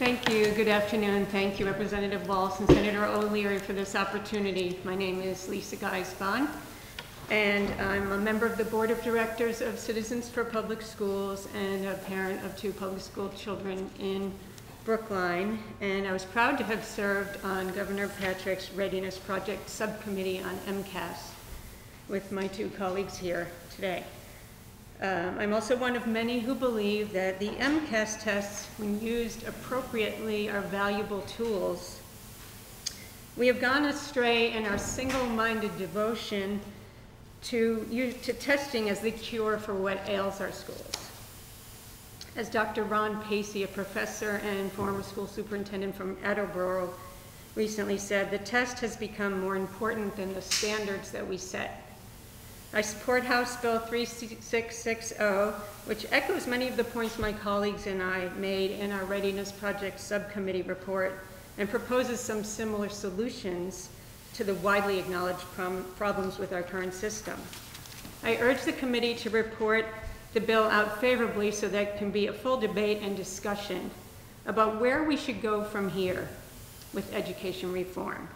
Thank you. Good afternoon. Thank you, Representative Walsh and Senator O'Leary, for this opportunity. My name is Lisa Guisbond, and I'm a member of the Board of Directors of Citizens for Public Schools and a parent of 2 public school children in Brookline. And I was proud to have served on Governor Patrick's Readiness Project Subcommittee on MCAS with my 2 colleagues here today. I'm also one of many who believe that the MCAS tests, when used appropriately, are valuable tools. We have gone astray in our single-minded devotion to testing as the cure for what ails our schools. As Dr. Ron Pacey, a professor and former school superintendent from Attleboro, recently said, the test has become more important than the standards that we set. I support House Bill 3660, which echoes many of the points my colleagues and I made in our Readiness Project Subcommittee report and proposes some similar solutions to the widely acknowledged problems with our current system. I urge the committee to report the bill out favorably so that can be a full debate and discussion about where we should go from here with education reform.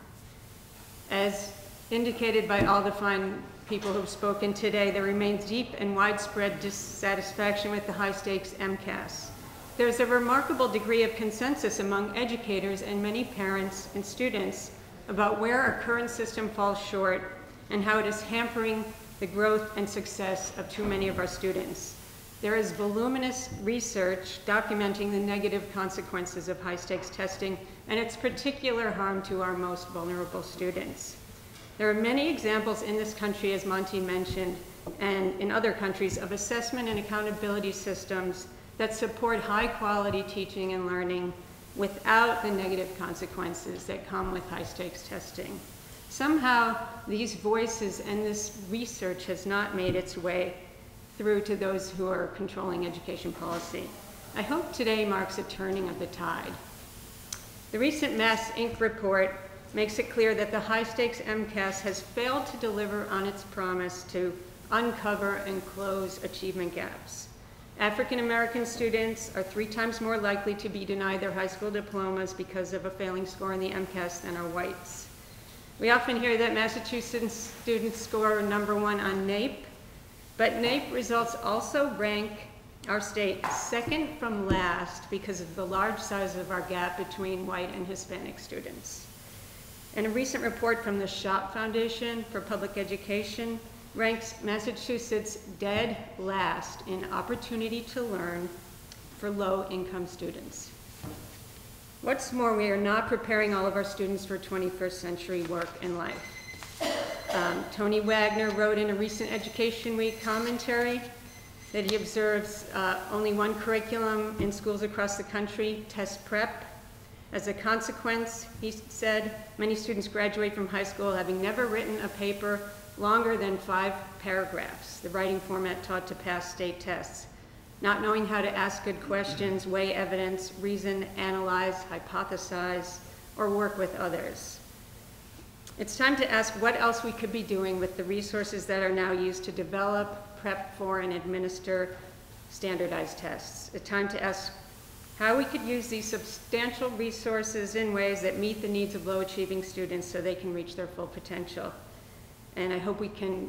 As indicated by all the fine people who've spoken today, there remains deep and widespread dissatisfaction with the high-stakes MCAS. There's a remarkable degree of consensus among educators and many parents and students about where our current system falls short and how it is hampering the growth and success of too many of our students. There is voluminous research documenting the negative consequences of high-stakes testing and its particular harm to our most vulnerable students. There are many examples in this country, as Monty mentioned, and in other countries, of assessment and accountability systems that support high-quality teaching and learning without the negative consequences that come with high-stakes testing. Somehow, these voices and this research has not made its way through to those who are controlling education policy. I hope today marks a turning of the tide. The recent Mass Inc. report makes it clear that the high-stakes MCAS has failed to deliver on its promise to uncover and close achievement gaps. African American students are 3 times more likely to be denied their high school diplomas because of a failing score in the MCAS than are whites. We often hear that Massachusetts students score #1 on NAEP, but NAEP results also rank our state second from last because of the large size of our gap between white and Hispanic students. And a recent report from the Schott Foundation for Public Education ranks Massachusetts dead last in opportunity to learn for low-income students. What's more, we are not preparing all of our students for 21st century work and life. Tony Wagner wrote in a recent Education Week commentary that he observes only 1 curriculum in schools across the country, test prep. As a consequence, he said, many students graduate from high school having never written a paper longer than 5 paragraphs, the writing format taught to pass state tests, not knowing how to ask good questions, weigh evidence, reason, analyze, hypothesize, or work with others. It's time to ask what else we could be doing with the resources that are now used to develop, prep for, and administer standardized tests. It's time to ask how we could use these substantial resources in ways that meet the needs of low-achieving students so they can reach their full potential. And I hope we can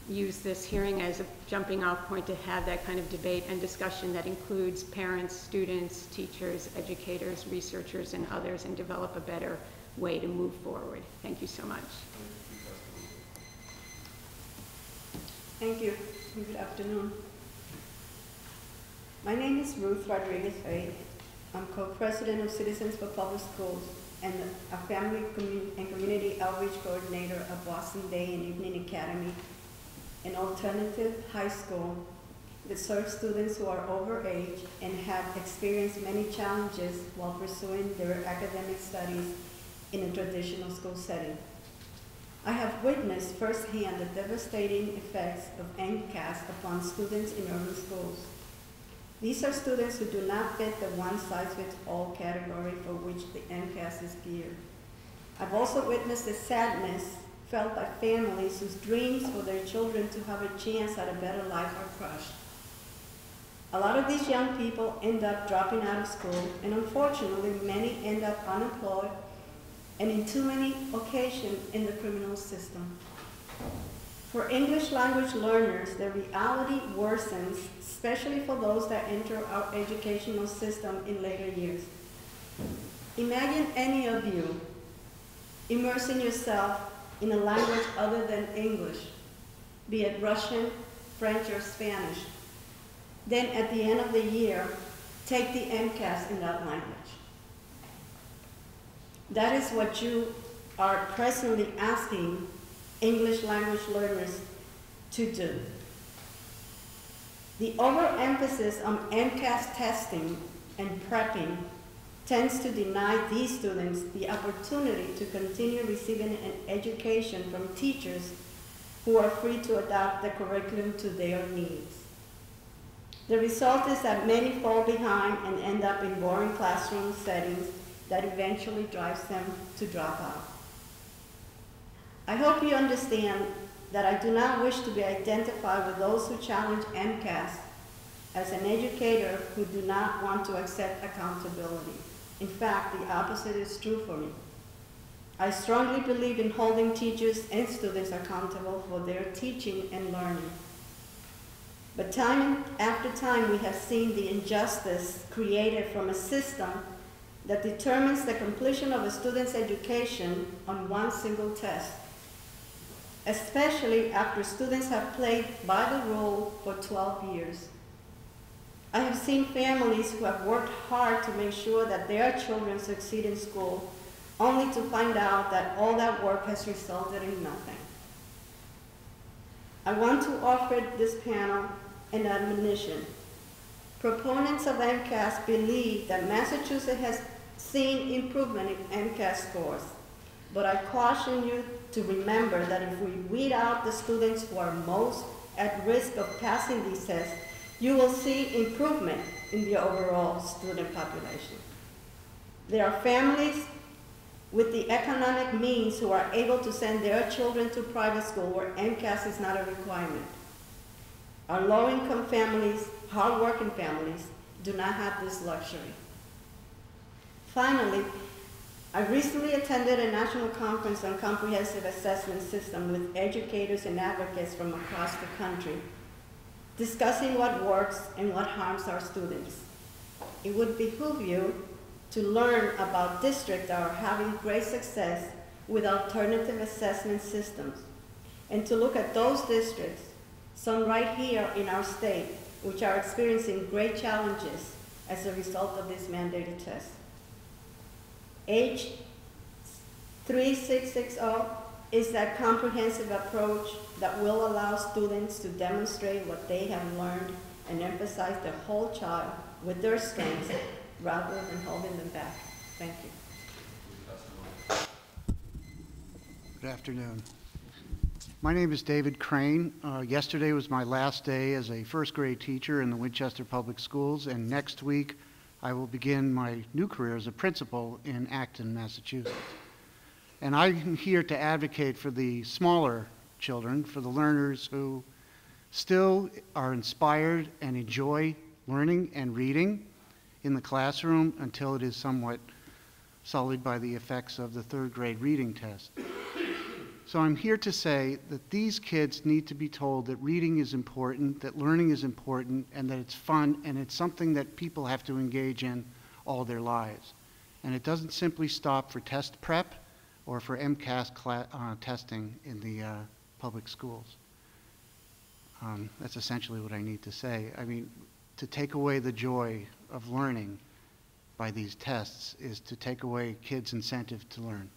use this hearing as a jumping-off point to have that kind of debate and discussion that includes parents, students, teachers, educators, researchers, and others, and develop a better way to move forward. Thank you so much. Thank you. Good afternoon. My name is Ruth Rodriguez-Fay. I'm co-president of Citizens for Public Schools and a family and community outreach coordinator of Boston Day and Evening Academy, an alternative high school that serves students who are over age and have experienced many challenges while pursuing their academic studies in a traditional school setting. I have witnessed firsthand the devastating effects of MCAS upon students in urban schools. These are students who do not fit the one-size-fits-all category for which the MCAS is geared. I've also witnessed the sadness felt by families whose dreams for their children to have a chance at a better life are crushed. A lot of these young people end up dropping out of school, and unfortunately, many end up unemployed and in too many occasions in the criminal system. For English language learners, the reality worsens, especially for those that enter our educational system in later years. Imagine any of you immersing yourself in a language other than English, be it Russian, French, or Spanish. Then at the end of the year, take the MCAS in that language. That is what you are presently asking English language learners to do. The overemphasis on MCAS testing and prepping tends to deny these students the opportunity to continue receiving an education from teachers who are free to adapt the curriculum to their needs. The result is that many fall behind and end up in boring classroom settings that eventually drives them to drop out. I hope you understand that I do not wish to be identified with those who challenge MCAS as an educator who do not want to accept accountability. In fact, the opposite is true for me. I strongly believe in holding teachers and students accountable for their teaching and learning. But time after time, we have seen the injustice created from a system that determines the completion of a student's education on one single test, especially after students have played by the rule for 12 years. I have seen families who have worked hard to make sure that their children succeed in school, only to find out that all that work has resulted in nothing. I want to offer this panel an admonition. Proponents of MCAS believe that Massachusetts has seen improvement in MCAS scores, but I caution you to remember that if we weed out the students who are most at risk of passing these tests, you will see improvement in the overall student population. There are families with the economic means who are able to send their children to private school where MCAS is not a requirement. Our low-income families, hard-working families, do not have this luxury. Finally, I recently attended a national conference on comprehensive assessment system with educators and advocates from across the country, discussing what works and what harms our students. It would behoove you to learn about districts that are having great success with alternative assessment systems, and to look at those districts, some right here in our state, which are experiencing great challenges as a result of this mandated test. H3660 is that comprehensive approach that will allow students to demonstrate what they have learned and emphasize the whole child with their strengths rather than holding them back. Thank you. Good afternoon. My name is David Krane. Yesterday was my last day as a first grade teacher in the Winchester Public Schools, and next week I will begin my new career as a principal in Acton, Massachusetts. And I'm here to advocate for the smaller children, for the learners who still are inspired and enjoy learning and reading in the classroom until it is somewhat sullied by the effects of the third grade reading test. So I'm here to say that these kids need to be told that reading is important, that learning is important, and that it's fun, and it's something that people have to engage in all their lives. And it doesn't simply stop for test prep or for MCAS testing in the public schools. That's essentially what I need to say. I mean, to take away the joy of learning by these tests is to take away kids' incentive to learn.